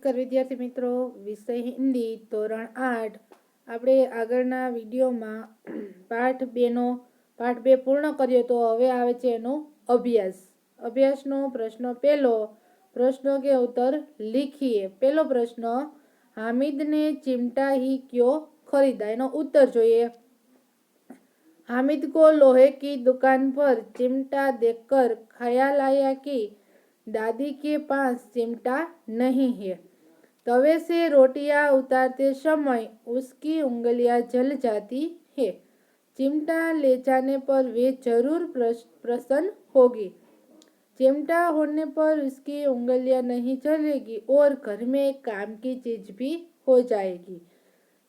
નમસ્કાર વિદ્યાર્થી મિત્રો, વિષય હિન્દી ધોરણ 8 આપણે આગળના વિડીયોમાં પાઠ 2 પૂર્ણ કર્યો તો હવે આવે છે એનો અભ્યાસનો પ્રશ્ન પહેલો प्रश्न के उत्तर लिखिए। पहलो प्रश्न, हामिद ने चिमटा ही क्यों खरीदा? एनो उत्तर જોઈએ। हामिद को लोहे की दुकान पर चिमटा देखकर ख्याल आया कि दादी के पास चिमटा नहीं है। तवे से रोटियां उतारते समय उसकी उंगलियां जल जाती है। चिमटा ले जाने पर वे जरूर प्रसन्न होगी। चिमटा होने पर उसकी उंगलियां नहीं जलेगी और घर में काम की चीज भी हो जाएगी।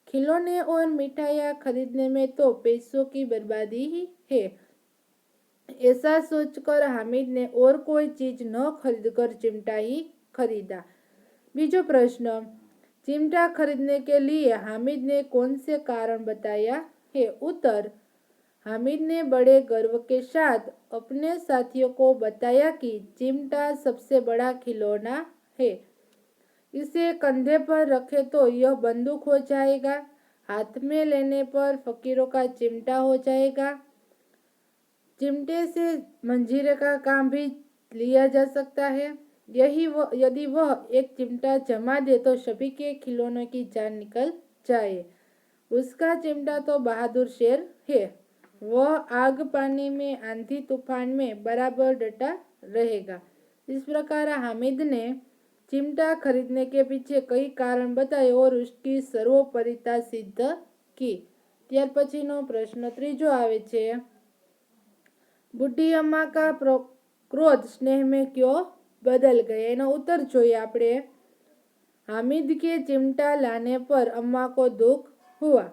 खिलौने और मिठाइयाँ खरीदने में तो पैसों की बर्बादी ही है। ऐसा सोचकर हामिद ने और कोई चीज न खरीदकर चिमटा ही खरीदा। बीजो प्रश्न, चिमटा खरीदने के लिए हामिद ने कौन से कारण बताया है? उत्तर, हामिद ने बड़े गर्व के साथ अपने साथियों को बताया कि चिमटा सबसे बड़ा खिलौना है। इसे कंधे पर रखे तो यह बंदूक हो जाएगा, हाथ में लेने पर फकीरों का चिमटा हो जाएगा। चिमटे से मंजीरे का काम भी लिया जा सकता है। यदि वह एक चिमटा जमा दे तो सभी के खिलौनों की जान निकल जाए। उसका चिमटा तो बहादुर शेर है, वह आग पानी में, आंधी तूफान में बराबर डटा रहेगा। इस प्रकार हामिद ने चिमटा खरीदने के पीछे कई कारण बताए और उसकी सर्वोपरिता सिद्ध की। ત્યાર પછીનો પ્રશ્ન ત્રીજો આવે છે, બુઢી અમ્મા का क्रोध स्नेह में क्यों बदल गए? એનો उत्तर જોઈએ આપણે। हामिद के चिमटा लाने पर अम्मा को दुख हुआ।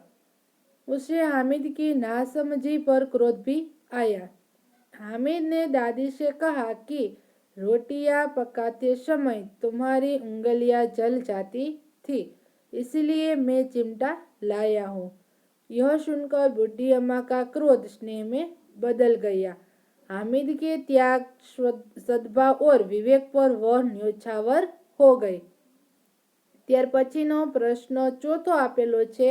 उसे हामिद की नासमझी पर क्रोध भी आया। हामिद ने दादी से कहा कि रोटियां पकाते समय तुम्हारी उंगलियां जल जाती थी, इसलिए मैं चिमटा लाया हूँ। यह सुनकर बूढ़ी अम्मा का क्रोध स्नेह में बदल गया। हामिद के त्याग, सद्भाव और विवेक पर वह न्योछावर हो गई। ત્યાર પછીનો પ્રશ્ન ચોથો આપેલો છે,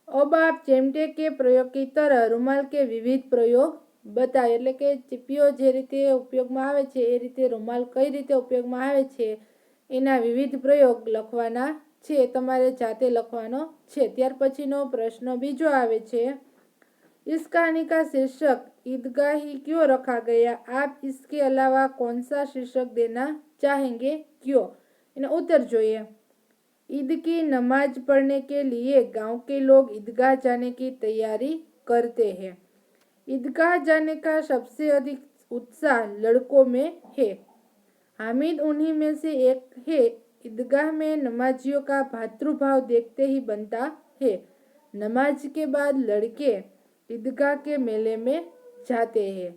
अब आप चिमटे के प्रयोग की तरह રૂમાલ के विविध प्रयोग बताए। એટલે કે ચીપીઓ જે રીતે ઉપયોગમાં આવે છે એ રીતે રૂમાલ કઈ રીતે ઉપયોગમાં આવે છે એના વિવિધ પ્રયોગ લખવાના છે, તમારે જાતે લખવાનો છે। ત્યાર પછીનો પ્રશ્ન બીજો આવે છે, इस कहानी का शीर्षक ईदगाह ही क्यों रखा गया? आप इसके अलावा कौन सा शीर्षक देना चाहेंगे, क्यों? એનો उत्तर જોઈએ। ईद की नमाज पढ़ने के लिए गांव के लोग ईदगाह जाने की तैयारी करते हैं। ईदगाह जाने का सबसे अधिक उत्साह लड़कों में है। हामिद उन्हीं में से एक है। ईदगाह में नमाजियों का भातृभाव देखते ही बनता है। नमाज के बाद लड़के ईदगाह के मेले में जाते हैं।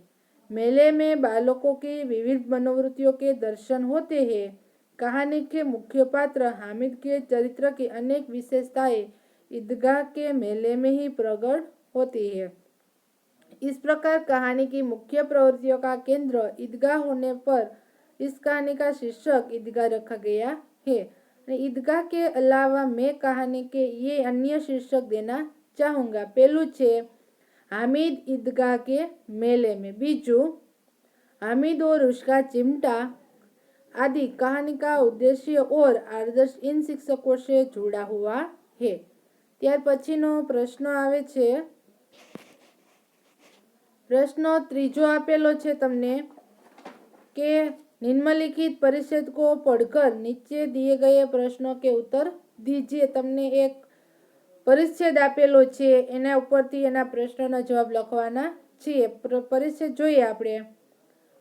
मेले में बालकों की विविध मनोवृत्तियों के दर्शन होते हैं। कहानी के मुख्य पात्र हामिद के चरित्र की अनेक विशेषताएं ईदगाह के मेले में ही प्रकट होती है। इस प्रकार कहानी की मुख्य प्रवृत्तियों का केंद्र ईदगाह होने पर इस कहानी का शीर्षक ईदगाह रखा गया है। ईदगाह के अलावा मैं कहानी के ये अन्य शीर्षक देना चाहूँगा। पहलू छे हामिद ईदगाह के मेले में, बीजू हामिद और उसका चिमटा आदि कहानी का उद्देश्य और आदर्श इन शिक्षकों से जुड़ा हुआ है। ત્યાર પછીનો પ્રશ્ન આવે છે, પ્રશ્ન ત્રીજો આપેલો છે તમને કે निम्नलिखित परिच्छेद को पढ़कर नीचे दिए गए प्रश्नों के उत्तर दीजिए। તમને એક પરિચ્છેદ આપેલો છે એના ઉપરથી એના પ્રશ્નોના જવાબ લખવાના છીએ। પરિચ્છેદ જોઈએ આપણે।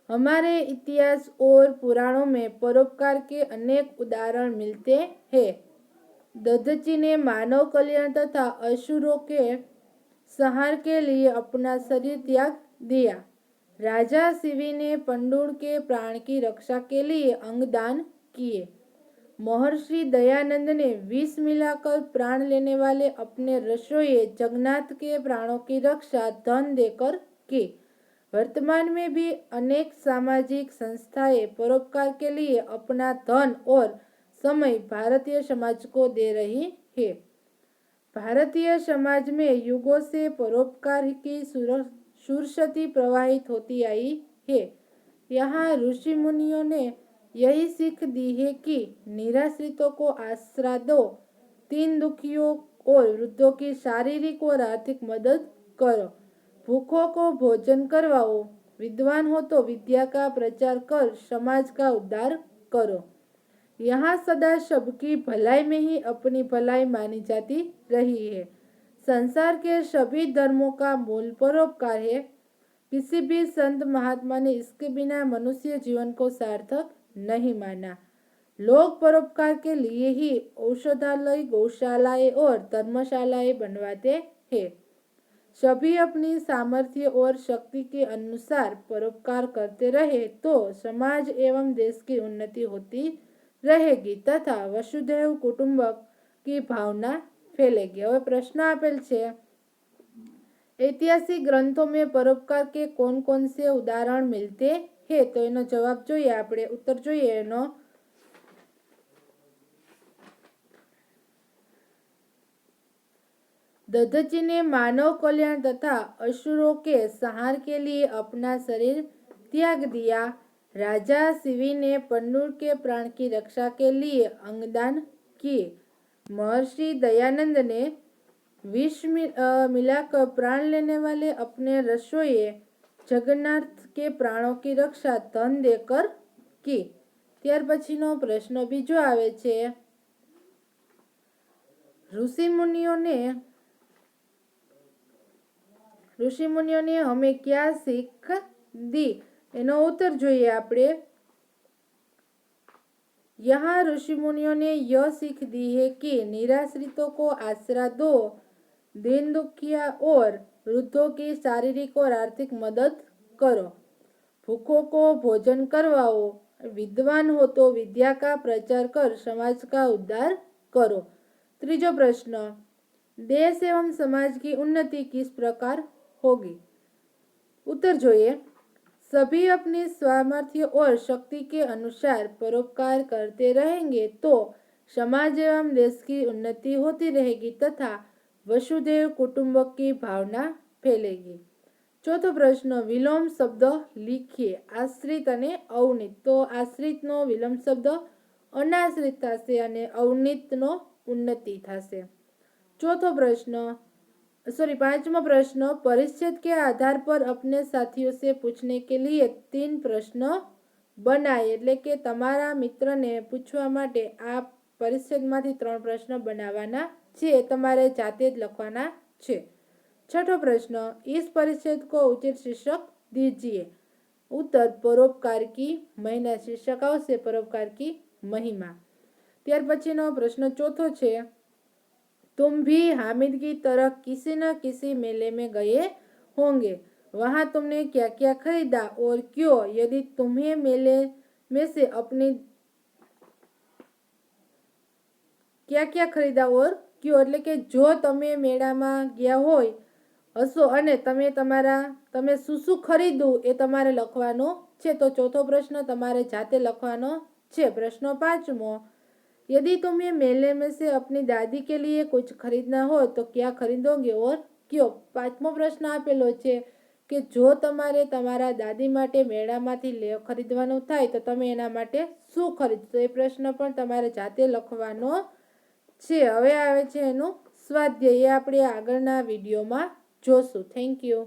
हमारे इतिहास और पुराणों में परोपकार के अनेक उदाहरण मिलते हैं। दधची ने मानव कल्याण तथा असुरों के संहार के लिए अपना शरीर त्याग दिया। राजा शिवी ने पंडुर के प्राण की रक्षा के लिए अंगदान किए। महर्षि दयानंद ने विष मिलाकर प्राण लेने वाले अपने रसोइये जगन्नाथ के प्राणों की रक्षा धन देकर की। वर्तमान में भी अनेक सामाजिक संस्थाएं परोपकार के लिए अपना धन और समय भारतीय समाज को दे रही है। भारतीय समाज में युगों से परोपकार की सुरसती प्रवाहित होती आई है। यहाँ ऋषि मुनियों ने यही सीख दी है कि निराश्रितों को आश्रय दो, दीन दुखियों और वृद्धों की शारीरिक और आर्थिक मदद करो, भूखों को भोजन करवाओ, विद्वान हो तो विद्या का प्रचार कर समाज का उद्धार करो। यहाँ सदा सबकी भलाई में ही अपनी भलाई मानी जाती रही है। संसार के सभी धर्मों का मूल परोपकार है। किसी भी संत महात्मा ने इसके बिना मनुष्य जीवन को सार्थक नहीं माना। लोग परोपकार के लिए ही औषधालय, गौशालाएं और धर्मशालाएं बनवाते हैं। सभी अपनी सामर्थ्य और शक्ति के अनुसार परोपकार करते रहे तो समाज एवं देश की उन्नति होती रहेगी तथा वसुधैव कुटुंबक की भावना फैलेगी। હવે પ્રશ્ન આપેલ છે, ऐतिहासिक ग्रंथों में परोपकार के कौन कौन से उदाहरण मिलते हैं? तो एनो जवाब જોઈએ આપણે, उत्तर જોઈએ એનો। दधीचि ने मानव कल्याण तथा असुरों के संहार के लिए अपना शरीर त्याग दिया। राजा शिवी ने पन्नूर के प्राण की रक्षा के लिए अंगदान किए। महर्षि दयानंद ने विष मिलाकर प्राण लेने वाले अपने रसोए जगन्नाथ के प्राणों की रक्षा धन देकर की। ત્યાર પછીનો પ્રશ્ન બીજો આવે છે, ऋषि मुनियों ने हमें क्या सीख दी? एनो उत्तर જોઈએ આપણે। यहाँ ऋषि मुनियों ने यह सीख दी है कि निराश्रितों को आश्रय दो, दीन दुखिया और वृद्धों की शारीरिक और आर्थिक मदद करो, भूखों को भोजन करवाओ, विद्वान हो तो विद्या का प्रचार कर समाज का उद्धार करो। तीजो प्रश्न, देश एवं समाज की उन्नति किस प्रकार होगी? उत्तर જોઈએ, सभी अपनी सामर्थ्य और शक्ति के अनुसार परोपकार करते रहेंगे तो समाज एवं देश की उन्नति होती रहेगी तथा वसुधैव कुटुंबक की भावना फैलेगी। चौथो प्रश्न, विलोम शब्द लिखिए, आश्रित अने अवनीत। तो आश्रित नो विलोम शब्द अनाश्रित थशे अने अवनीत नो उन्नति थशे। चौथो प्रश्न पांचमो प्रश्न, परिच्छेद के आधार पर अपने साथियों से पूछने के लिए 3 प्रश्न बनाए, એટલે કે તમારા મિત્રને પૂછવા માટે આ પરિચ્છેદમાંથી 3 પ્રશ્ન બનાવવાના છે, તમારે જાતે જ લખવાના છે। छठो प्रश्न, इस परिच्छेद को उचित शीर्षक दीजिए। उत्तर, परोपकार की महिमा। शीर्षक आवशे परोपकार की महिमा। ત્યાર પછીનો પ્રશ્ન ચોથો છે, तुम भी हामिद की तरह किसी न किसी मेले में गए होंगे, वहां तुमने क्या क्या खरीदा और क्यों? यदि तुम्हें मेले में से अपनी क्या क्या खरीदा और क्यों, એટલે કે જો તમે મેળામાં ગયા હોય હશો અને તમે શું ખરીદ્યું એ તમારે લખવાનો છે। તો ચોથો પ્રશ્ન તમારે જાતે લખવાનો છે। પ્રશ્ન પાંચમો, यदि तुम्हें मेले में से अपनी दादी के लिए कुछ खरीदना हो तो क्या खरीदोगे और क्यों? पांचमो प्रश्न आपेलो छे कि जो तमारे तमारा दादी माटे मेळामांथी खरीदवानुं थाय तो तमे एना माटे शुं खरीदशो? ए प्रश्न पण तमारे जाते लखवानो छे। हवे आवे छे एनुं स्वाध्याय, ए आपणे आगळना विडियोमां जोशुं। Thank you.